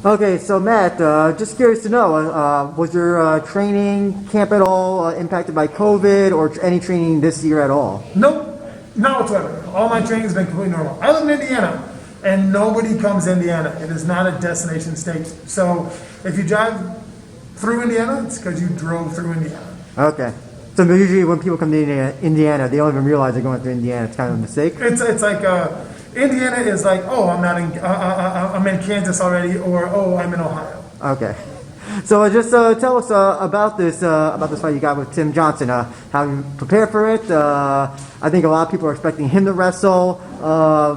Okay, so Matt, just curious to know, was your training camp at all impacted by COVID or any training this year at all? Nope, not whatsoever. All my training has been completely normal. I live in Indiana, and nobody comes to Indiana. It is not a destination state. So if you drive through Indiana, it's because you drove through Indiana. Okay. So usually when people come to Indiana, they don't even realize they're going through Indiana. It's kind of a mistake. It's like Indiana is like, oh, I'm in Kansas already, or oh, I'm in Ohio. Okay. So just tell us about this fight you got with Tim Johnson. How you prepare for it? I think a lot of people are expecting him to wrestle.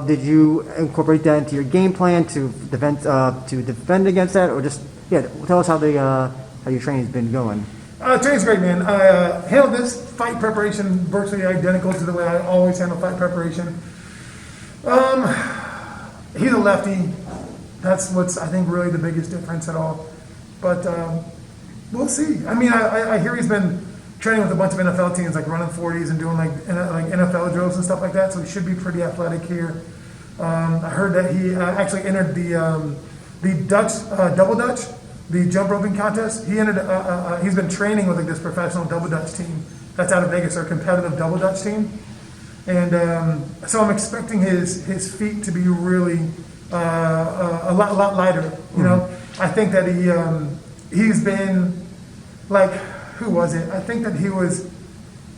Did you incorporate that into your game plan to defend against that, or just tell us how your training's been going? Training's great, man. I handled this fight preparation virtually identical to the way I always handle fight preparation. He's a lefty. That's what's, I think, really the biggest difference at all. But we'll see. I mean, I hear he's been training with a bunch of NFL teams, like running 40s and doing like NFL drills and stuff like that, so he should be pretty athletic here. I heard that he actually entered the Dutch, double Dutch, the jump roping contest. He's been training with like this professional double Dutch team that's out of Vegas, or a competitive double Dutch team. And so I'm expecting his feet to be really a lot lighter. You know, I think that he's been like, who was it? I think that he was.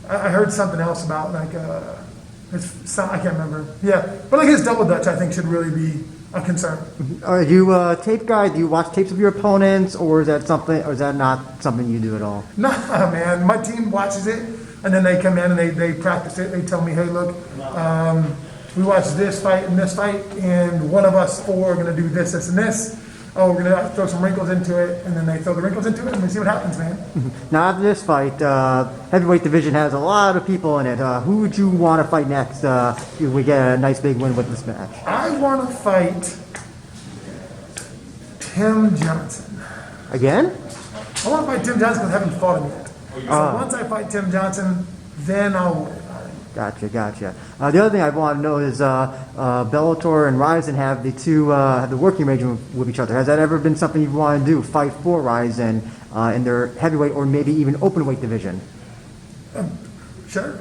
I heard something else about like I can't remember. Yeah, but like his double Dutch, I think should really be a concern. Are you a tape guy? Do you watch tapes of your opponents, or is that not something you do at all? Nah, man. My team watches it. And then they come in and they practice it. They tell me, hey, look, we watched this fight and this fight, and one of us four are going to do this, this, and this. Oh, we're going to throw some wrinkles into it, and then they throw the wrinkles into it, and we see what happens, man. Now, after this fight, heavyweight division has a lot of people in it. Who would you want to fight next if we get a nice big win with this match? I want to fight Tim Johnson. Again? I want to fight Tim Johnson because I haven't fought him yet. So once I fight Tim Johnson, then I'll worry about it. Gotcha. The other thing I want to know is Bellator and RIZIN have the working arrangement with each other. Has that ever been something you want to do? Fight for RIZIN in their heavyweight or maybe even openweight division? Sure.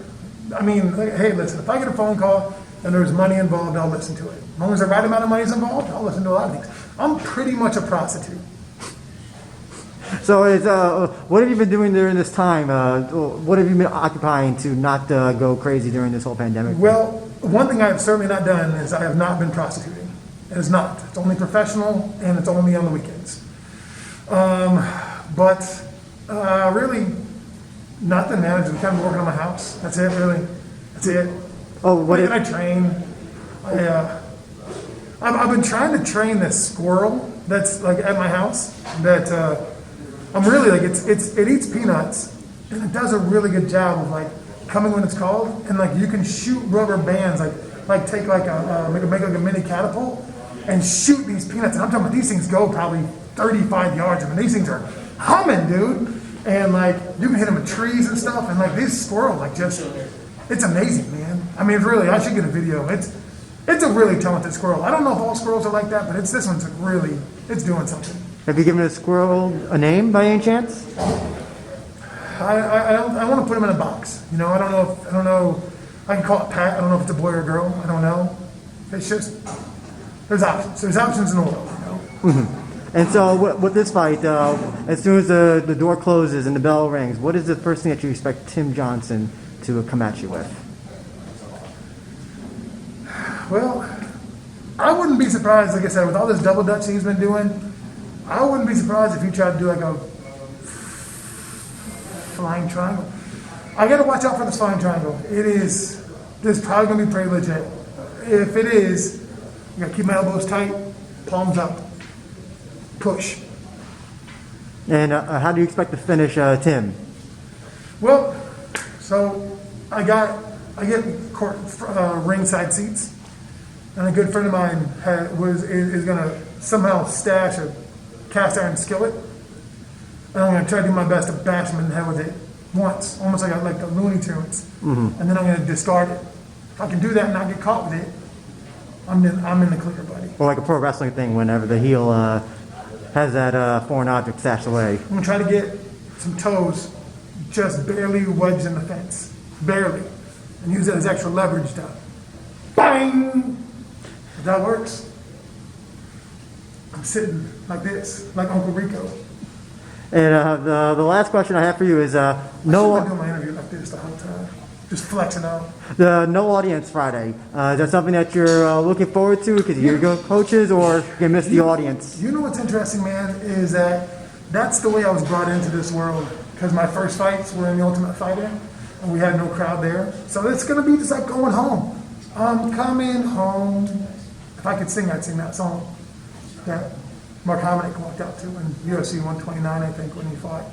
I mean, like, hey, listen, if I get a phone call and there's money involved, I'll listen to it. As long as the right amount of money is involved, I'll listen to a lot of things. I'm pretty much a prostitute. So, what have you been doing during this time? What have you been occupying to not go crazy during this whole pandemic? Well, one thing I have certainly not done is I have not been prostituting. It is not. It's only professional, and it's only on the weekends. But really, nothing, man. I'm just kind of working on my house. That's it, really. That's it. Oh, I train. I've been trying to train this squirrel that's like at my house that. I'm really like it eats peanuts, and it does a really good job of like coming when it's called, and like you can shoot rubber bands, like take like make like a mini catapult and shoot these peanuts. And I'm talking about these things go probably 35 yards. I mean, these things are humming, dude. And like you can hit them with trees and stuff, and like these squirrels like it's amazing, man. I mean, really, I should get a video. It's a really talented squirrel. I don't know if all squirrels are like that, but this one's really doing something. Have you given a squirrel a name by any chance? I want to put him in a box. You know, I don't know. I can call it Pat. I don't know if it's a boy or a girl. I don't know. It's just there's options. There's options in the world. You know. Mm-hmm. And so with this fight, as soon as the door closes and the bell rings, what is the first thing that you expect Tim Johnson to come at you with? Well, I wouldn't be surprised. Like I said, with all this double Dutch he's been doing. I wouldn't be surprised if he tried to do like a flying triangle. I got to watch out for this flying triangle. This is probably going to be pretty legit. If it is, I got to keep my elbows tight, palms up, push. And how do you expect to finish Tim? Well, so I get ringside seats, and a good friend of mine is going to somehow stash a cast iron skillet, and I'm going to try to do my best to bash him in the head with it once, almost like the Looney Tunes, and then I'm going to discard it. If I can do that and not get caught with it, I'm in the clear, buddy. Or like a pro wrestling thing, whenever the heel has that foreign object stashed away. I'm gonna try to get some toes just barely wedged in the fence, barely, and use that as extra leverage to bang. If that works, I'm sitting like this, like Uncle Rico. And the last question I have for you is I'm doing my interview like this the whole time, just flexing out. the no audience Friday. Is that something that you're looking forward to because you're good coaches, or you can miss the audience? You know what's interesting, man, is that that's the way I was brought into this world. Because my first fights were in the Ultimate Fighter, and we had no crowd there. So it's gonna be just like going home. I'm coming home. If I could sing, I'd sing that song that Mark Hominick walked out to in UFC 129, I think, when he fought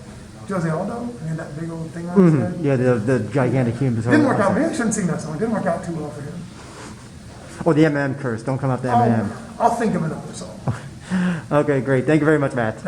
Jose Aldo. And he had that big old thing on his head. Yeah, the gigantic human. Didn't work out. Maybe I shouldn't sing that song. It didn't work out too well for him. Oh, the MM curse. Don't come up to MM. I'll think of another song. Okay, great. Thank you very much, Matt.